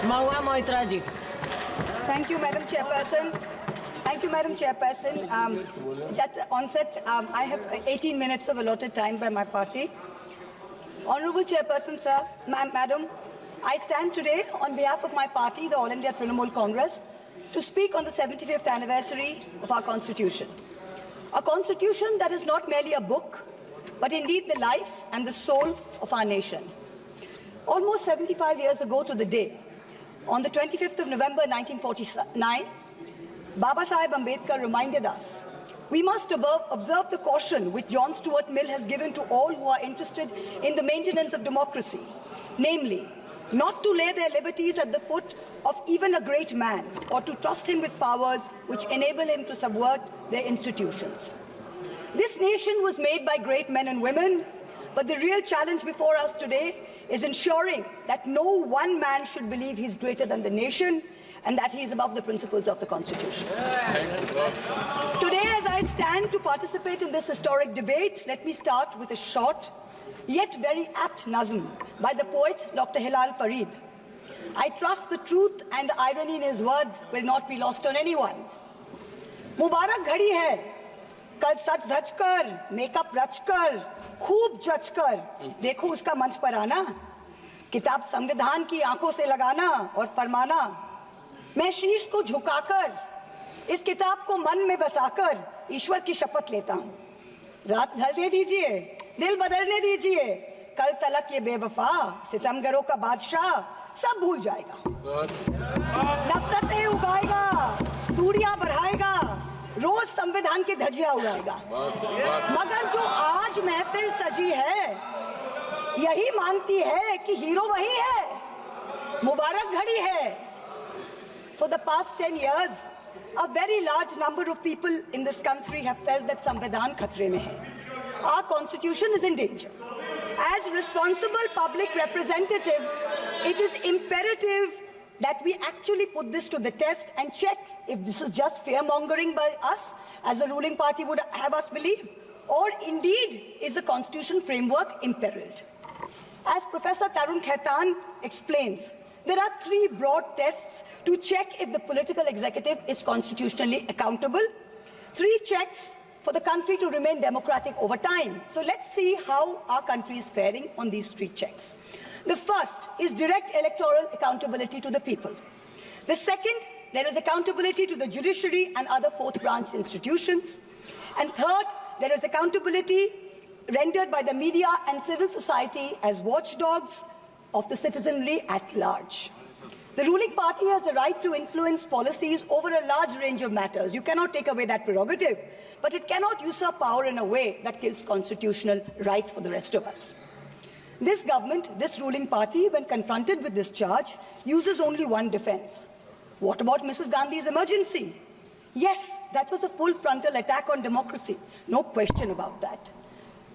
Mahua Moitra ji. Thank you, Madam Chairperson. Thank you, Madam Chairperson. At the onset, I have 18 minutes of allotted time by my party. Honorable Chairperson, sir, Madam, I stand today on behalf of my party, the All India Trinamool Congress, to speak on the 75th anniversary of our Constitution. A Constitution that is not merely a book, but indeed the life and the soul of our nation. Almost 75 years ago to the day, on the 25th of November 1949, Baba Saheb Ambedkar reminded us, we must observe the caution which John Stuart Mill has given to all who are interested in the maintenance of democracy, namely, not to lay their liberties at the foot of even a great man or to trust him with powers which enable him to subvert their institutions. This nation was made by great men and women, but the real challenge before us today is ensuring that no one man should believe he's greater than the nation and that he is above the principles of the Constitution. Today, as I stand to participate in this historic debate, let me start with a short, yet very apt nazm by the poet Dr. Hilal Farid. I trust the truth and the irony in his words will not be lost on anyone. Mubarak ghadi hai, kal sach dhaj kar, makeup rach kar, खूब जज कर देखो उसका मंच पर आना, किताब संविधान की आंखों से लगाना और फरमाना, मैं शीश को झुकाकर इस किताब को मन में बसाकर ईश्वर की शपथ लेता हूँ, रात ढलने दीजिए, दिल बदलने दीजिए, कल तलक ये बेवफा सितमगरों का बादशाह सब भूल जाएगा, नफरतें उगाएगा, दूरियां बढ़ाएगा, रोज संविधान की धज्जियां उड़ाएगा, मगर जो आज महफिल सजी है यही मानती है कि हीरो वही है, मुबारक घड़ी है. For the past 10 years, a very large number of people in this country have felt that Samvidhan khatre mein hai. Our constitution is in danger. As responsible public representatives, it is imperative that we actually put this to the test and check if this is just fear-mongering by us, as the ruling party would have us believe, or indeed is the constitution framework imperiled. As Professor Tarun Khaitan explains, there are three broad tests to check if the political executive is constitutionally accountable, three checks for the country to remain democratic over time. So let's see how our country is faring on these three checks. The first is direct electoral accountability to the people. The second, there is accountability to the judiciary and other fourth branch institutions. And third, there is accountability rendered by the media and civil society as watchdogs of the citizenry at large. The ruling party has the right to influence policies over a large range of matters. You cannot take away that prerogative, but it cannot usurp power in a way that kills constitutional rights for the rest of us. This government, this ruling party, when confronted with this charge, uses only one defense. What about Mrs. Gandhi's emergency? Yes, that was a full frontal attack on democracy. No question about that.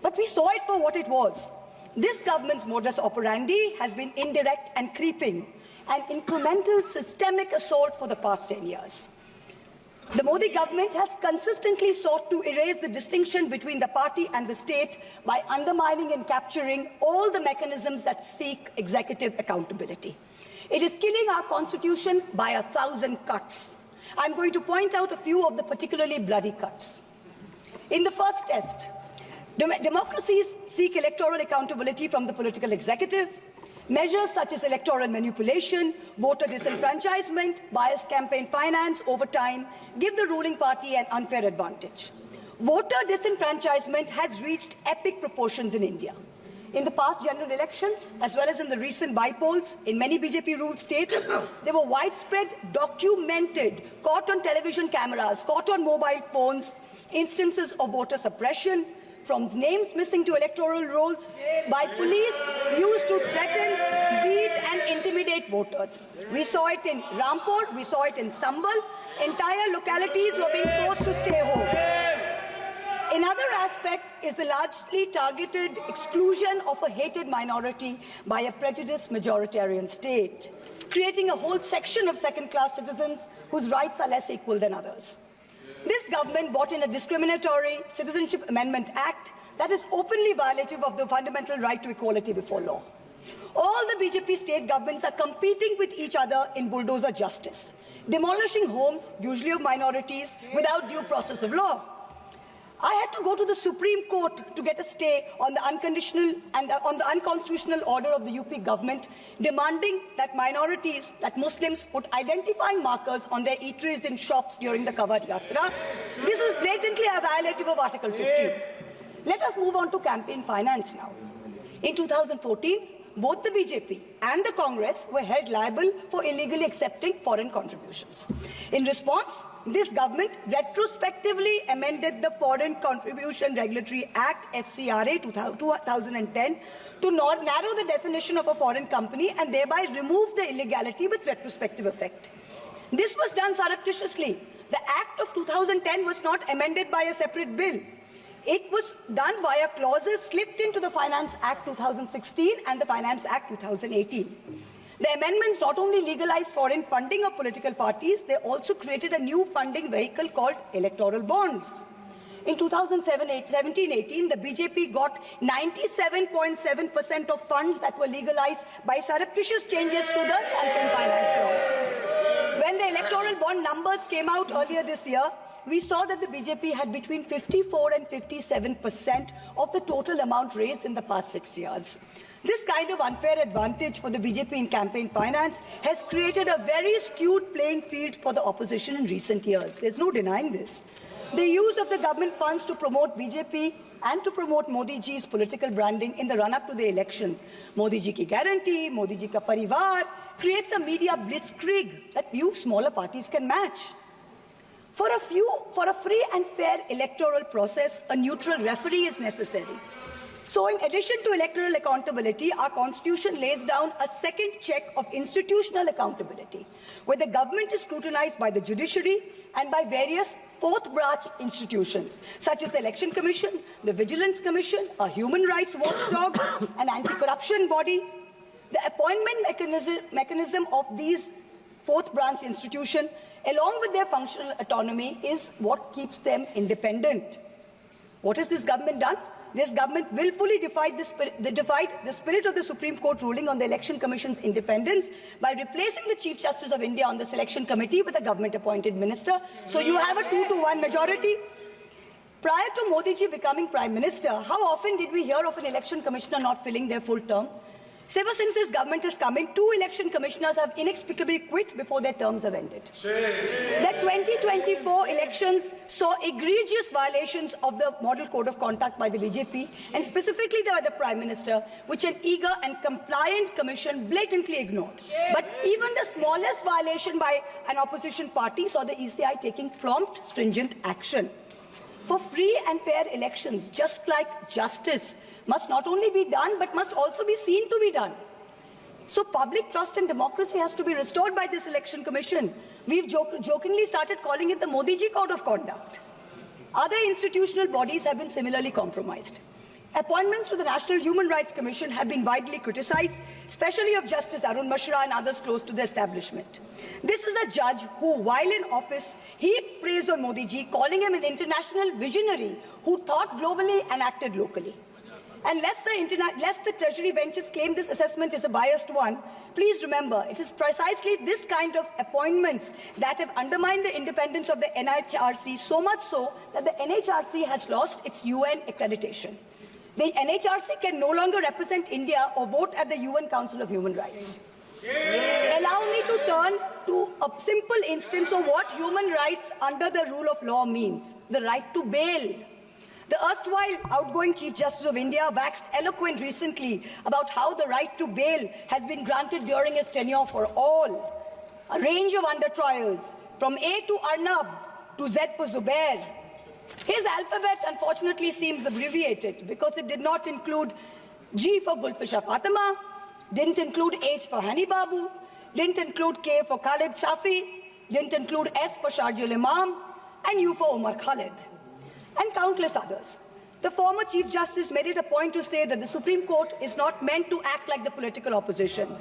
But we saw it for what it was. This government's modus operandi has been indirect and creeping, an incremental systemic assault for the past 10 years. The Modi government has consistently sought to erase the distinction between the party and the state by undermining and capturing all the mechanisms that seek executive accountability. It is killing our constitution by 1,000 cuts. I'm going to point out a few of the particularly bloody cuts. In the first test, democracies seek electoral accountability from the political executive. Measures such as electoral manipulation, voter disenfranchisement, biased campaign finance over time give the ruling party an unfair advantage. Voter disenfranchisement has reached epic proportions in India. In the past general elections, as well as in the recent by-polls in many BJP-ruled states, there were widespread, documented, caught on television cameras, caught on mobile phones, instances of voter suppression, from names missing to electoral rolls, by police used to threaten, beat and intimidate voters. We saw it in Rampur, we saw it in Sambal. Entire localities were being forced to stay home. Another aspect is the largely targeted exclusion of a hated minority by a prejudiced majoritarian state, creating a whole section of second-class citizens whose rights are less equal than others. This government brought in a discriminatory Citizenship Amendment Act that is openly violative of the fundamental right to equality before law. All the BJP state governments are competing with each other in bulldozer justice, demolishing homes, usually of minorities, without due process of law. I had to go to the Supreme Court to get a stay on the unconditional and on the unconstitutional order of the UP government, demanding that minorities, that Muslims, put identifying markers on their eateries in shops during the Kawad Yatra. This is blatantly a violative of Article 15. Let us move on to campaign finance now. In 2014, both the BJP and the Congress were held liable for illegally accepting foreign contributions. In response, this government retrospectively amended the Foreign Contribution Regulatory Act, FCRA 2010, to narrow the definition of a foreign company and thereby remove the illegality with retrospective effect. This was done surreptitiously. The Act of 2010 was not amended by a separate bill. It was done via clauses slipped into the Finance Act 2016 and the Finance Act 2018. The amendments not only legalized foreign funding of political parties, they also created a new funding vehicle called electoral bonds. In 2017-18, the BJP got 97.7% of funds that were legalized by surreptitious changes to the campaign finance laws. When the electoral bond numbers came out earlier this year, we saw that the BJP had between 54 and 57% of the total amount raised in the past 6 years. This kind of unfair advantage for the BJP in campaign finance has created a very skewed playing field for the opposition in recent years. There's no denying this. The use of the government funds to promote BJP and to promote Modi ji's political branding in the run-up to the elections, Modi ji ki guarantee, Modi ji ka parivar, creates a media blitzkrieg that few smaller parties can match. For a free and fair electoral process, a neutral referee is necessary. So in addition to electoral accountability, our constitution lays down a second check of institutional accountability, where the government is scrutinized by the judiciary and by various fourth branch institutions, such as the Election Commission, the Vigilance Commission, a human rights watchdog, an anti-corruption body. The appointment mechanism of these fourth branch institutions, along with their functional autonomy, is what keeps them independent. What has this government done? This government willfully defied the spirit of the Supreme Court ruling on the Election Commission's independence by replacing the Chief Justice of India on the selection committee with a government-appointed minister. So you have a 2-to-1 majority. Prior to Modi ji becoming Prime Minister, how often did we hear of an election commissioner not filling their full term? So ever since this government has come in, 2 election commissioners have inexplicably quit before their terms have ended. The 2024 elections saw egregious violations of the Model Code of Conduct by the BJP, and specifically by the Prime Minister, which an eager and compliant commission blatantly ignored. But even the smallest violation by an opposition party saw the ECI taking prompt, stringent action. For free and fair elections, just like justice must not only be done, but must also be seen to be done. So public trust in democracy has to be restored by this election commission. We've jokingly started calling it the Modi ji Code of Conduct. Other institutional bodies have been similarly compromised. Appointments to the National Human Rights Commission have been widely criticized, especially of Justice Arun Mishra and others close to the establishment. This is a judge who, while in office, heaped praise on Modi ji, calling him an international visionary who thought globally and acted locally. And lest the Treasury benches claim this assessment is a biased one, please remember, it is precisely this kind of appointments that have undermined the independence of the NHRC, so much so that the NHRC has lost its UN accreditation. The NHRC can no longer represent India or vote at the UN Council of Human Rights. Allow me to turn to a simple instance of what human rights under the rule of law means: the right to bail. The erstwhile outgoing Chief Justice of India waxed eloquent recently about how the right to bail has been granted during his tenure for all. A range of under-trials, from A to Arnab to Z for Zubair. His alphabet, unfortunately, seems abbreviated because it did not include G for Gulfisha Fatima, didn't include H for Hani Babu, didn't include K for Khalid Safi, didn't include S for Sharjul Imam, and U for Omar Khalid, and countless others. The former Chief Justice made it a point to say that the Supreme Court is not meant to act like the political opposition.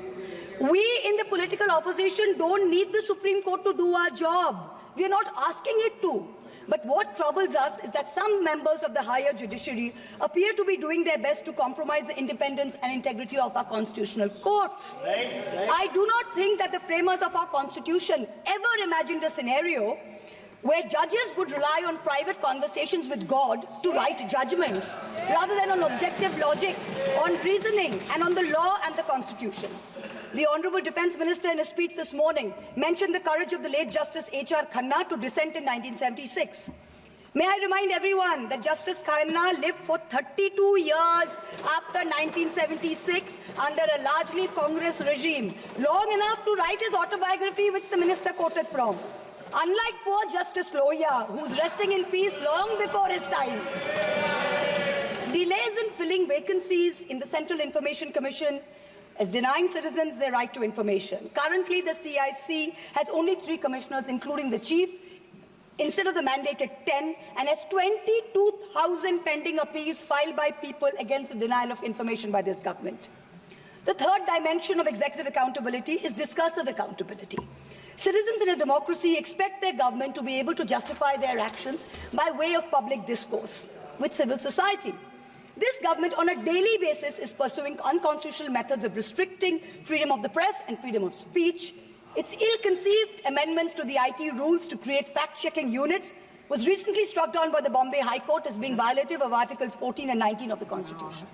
We in the political opposition don't need the Supreme Court to do our job. We are not asking it to. But what troubles us is that some members of the higher judiciary appear to be doing their best to compromise the independence and integrity of our constitutional courts. I do not think that the framers of our constitution ever imagined a scenario where judges would rely on private conversations with God to write judgments, rather than on objective logic, on reasoning, and on the law and the Constitution. The Honourable Defence Minister in a speech this morning mentioned the courage of the late Justice H.R. Khanna to dissent in 1976. May I remind everyone that Justice Khanna lived for 32 years after 1976 under a largely Congress regime, long enough to write his autobiography, which the minister quoted from. Unlike poor Justice Lohia, who's resting in peace long before his time. Delays in filling vacancies in the Central Information Commission is denying citizens their right to information. Currently, the CIC has only 3 commissioners, including the chief, instead of the mandated 10, and has 22,000 pending appeals filed by people against the denial of information by this government. The third dimension of executive accountability is discursive accountability. Citizens in a democracy expect their government to be able to justify their actions by way of public discourse with civil society. This government on a daily basis is pursuing unconstitutional methods of restricting freedom of the press and freedom of speech. Its ill-conceived amendments to the IT rules to create fact-checking units was recently struck down by the Bombay High Court as being violative of Articles 14 and 19 of the Constitution.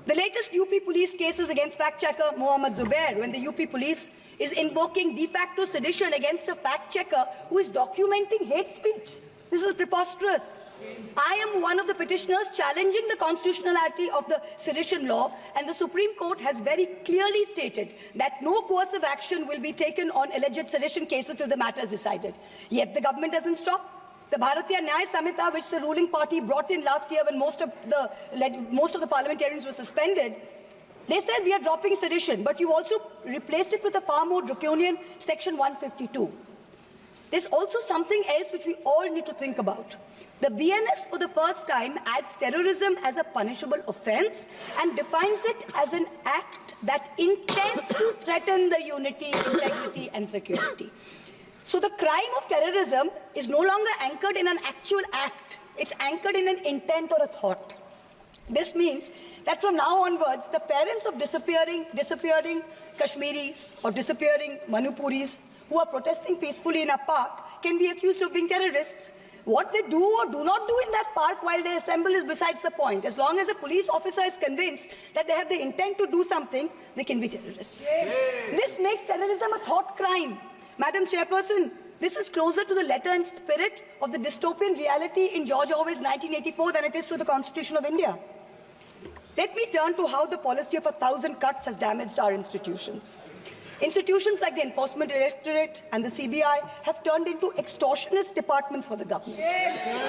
The latest UP police cases against fact-checker Mohammad Zubair, when the UP police is invoking de facto sedition against a fact-checker who is documenting hate speech. This is preposterous. I am one of the petitioners challenging the constitutionality of the sedition law, and the Supreme Court has very clearly stated that no coercive action will be taken on alleged sedition cases till the matter is decided. Yet the government doesn't stop. The Bharatiya Nyaya Samhita, which the ruling party brought in last year when most of the parliamentarians were suspended, they said we are dropping sedition, but you also replaced it with a far more draconian Section 152. There's also something else which we all need to think about. The BNS for the first time adds terrorism as a punishable offence and defines it as an act that intends to threaten the unity, integrity and security. So the crime of terrorism is no longer anchored in an actual act. It's anchored in an intent or a thought. This means that from now onwards, the parents of disappearing Kashmiris or disappearing Manipuris who are protesting peacefully in a park can be accused of being terrorists. What they do or do not do in that park while they assemble is besides the point. As long as a police officer is convinced that they have the intent to do something, they can be terrorists. This makes terrorism a thought crime. Madam Chairperson, this is closer to the letter and spirit of the dystopian reality in George Orwell's 1984 than it is to the Constitution of India. Let me turn to how the policy of 1,000 cuts has damaged our institutions. Institutions like the Enforcement Directorate and the CBI have turned into extortionist departments for the government.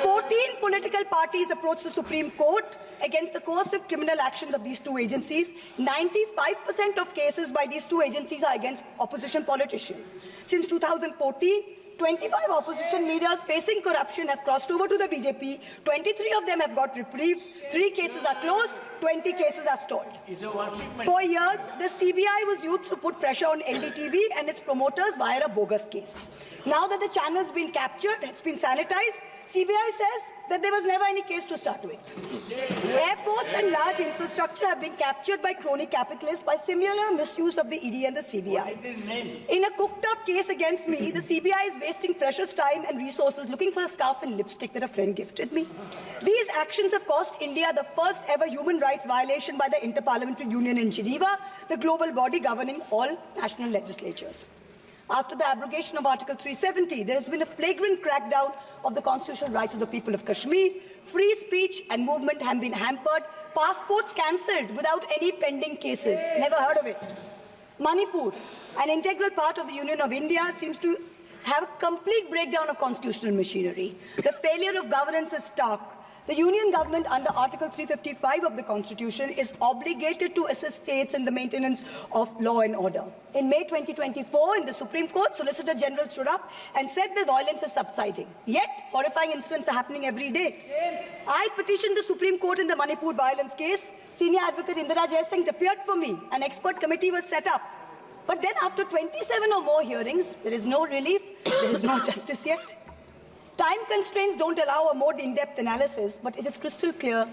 14 political parties approached the Supreme Court against the coercive criminal actions of these two agencies. 95% of cases by these two agencies are against opposition politicians. Since 2014, 25 opposition leaders facing corruption have crossed over to the BJP. 23 of them have got reprieves. 3 cases are closed. 20 cases are stalled. For years, the CBI was used to put pressure on NDTV and its promoters via a bogus case. Now that the channel's been captured, it's been sanitized, CBI says that there was never any case to start with. Airports and large infrastructure have been captured by crony capitalists by similar misuse of the ED and the CBI. In a cooked-up case against me, the CBI is wasting precious time and resources looking for a scarf and lipstick that a friend gifted me. These actions have cost India the first ever human rights violation by the Interparliamentary Union in Geneva, the global body governing all national legislatures. After the abrogation of Article 370, there has been a flagrant crackdown of the constitutional rights of the people of Kashmir. Free speech and movement have been hampered. Passports cancelled without any pending cases. Never heard of it. Manipur, an integral part of the Union of India, seems to have a complete breakdown of constitutional machinery. The failure of governance is stark. The Union government under Article 355 of the Constitution is obligated to assist states in the maintenance of law and order. In May 2024, in the Supreme Court, Solicitor General stood up and said the violence is subsiding. Yet, horrifying incidents are happening every day. I petitioned the Supreme Court in the Manipur violence case. Senior Advocate Indira Jaisingh appeared for me. An expert committee was set up. But then after 27 or more hearings, there is no relief, there is no justice yet. Time constraints don't allow a more in-depth analysis, but it is crystal clear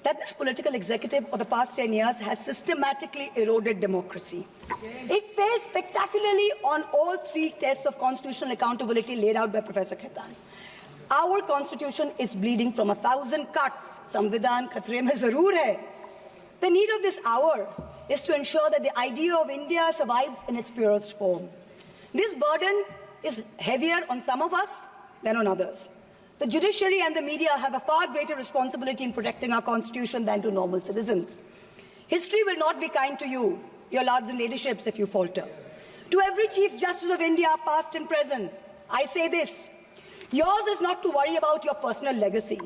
that this political executive of the past 10 years has systematically eroded democracy. It failed spectacularly on all three tests of constitutional accountability laid out by Professor Khaitan. Our constitution is bleeding from 1,000 cuts. Samvidhan khatre mein zarur hai. The need of this hour is to ensure that the idea of India survives in its purest form. This burden is heavier on some of us than on others. The judiciary and the media have a far greater responsibility in protecting our constitution than to normal citizens. History will not be kind to you, your lords and ladyships, if you falter. To every Chief Justice of India, past and present, I say this: yours is not to worry about your personal legacy.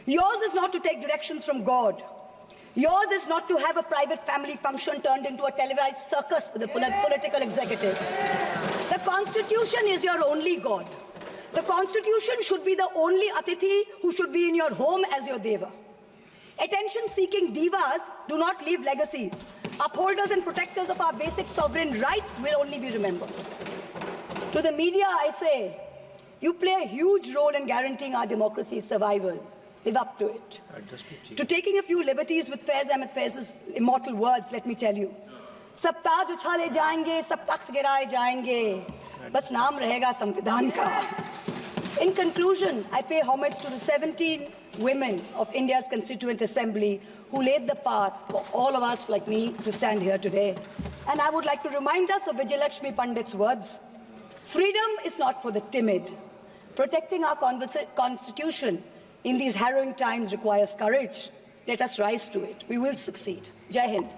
Yours is not to take directions from God. Yours is not to have a private family function turned into a televised circus with a political executive. The Constitution is your only God. The Constitution should be the only Atithi who should be in your home as your Deva. Attention-seeking divas do not leave legacies. Upholders and protectors of our basic sovereign rights will only be remembered. To the media, I say, you play a huge role in guaranteeing our democracy's survival. Live up to it. To taking a few liberties with Faiz Ahmed Faiz's immortal words, let me tell you. Sab taaj uchhale jayenge, sab takht giraye jayenge. Bas naam rahega Samvidhan ka. In conclusion, I pay homage to the 17 women of India's Constituent Assembly who laid the path for all of us like me to stand here today. And I would like to remind us of Vijayalakshmi Pandit's words. Freedom is not for the timid. Protecting our constitution in these harrowing times requires courage. Let us rise to it. We will succeed. Jai Hind.